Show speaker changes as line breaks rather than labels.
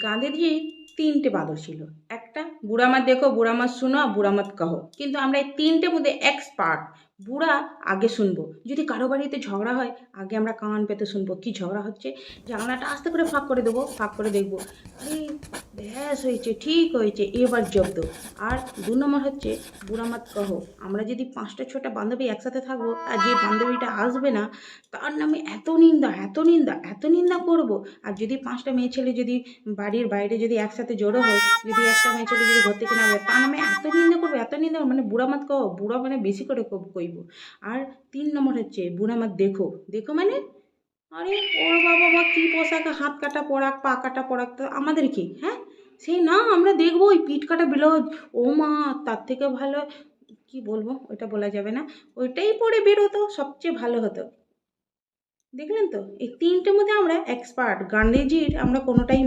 গাঁধীজি তিনটে বাদর ছিল। একটা বুড়া মত দেখো, বুড়া মত শুনো, বুড়া মত কহো। কিন্তু আমরা এই তিনটে মধ্যে এক্সপার্ট। বুড়া আগে শুনবো, যদি কারো বাড়িতে ঝগড়া হয় আগে আমরা কান পেতে শুনবো কি ঝগড়া হচ্ছে। জানলাটা আস্তে করে ফাঁক করে দেবো, ফাঁক করে দেখবো, আরে ব্যাস হয়েছে, ঠিক হয়েছে, এবার জব্দ। আর 2 নম্বর হচ্ছে বুড়া মত কহো। আমরা যদি 5টা 6টা বান্ধবী একসাথে থাকবো, আর যে বান্ধবীটা আসবে না তার নামে এত নিন্দা, এত নিন্দা, এত নিন্দা করবো। আর যদি 5টা মেয়ে ছেলে যদি বাড়ির বাইরে যদি একসাথে জড়ো হয়, যদি একটা মেয়ে ছেলে যদি ঘর থেকে না বের, তার নামে এত নিন্দা করবো, এত নিন্দা করবো, মানে বুড়া মাত কহ, বুড়া মানে বেশি করে কইব। আর 3 নম্বর হচ্ছে বুড়া মাত দেখো। দেখো মানে, আরে ওর বাবা বা কি পোশাকে, হাত কাটা পরাক, পা কাটা পরাক, তো আমাদের কি? হ্যাঁ, সেই না আমরা দেখবো ওই পিঠ কাটা ব্লাউজ, ও মা, তার থেকে ভালো কি বলবো, ওইটা বলা যাবে না, ওইটাই পরে বেরোতো সবচেয়ে ভালো হতো। দেখলেন তো, এই তিনটের মধ্যে আমরা এক্সপার্ট। গান্ধীজির আমরা কোনোটাই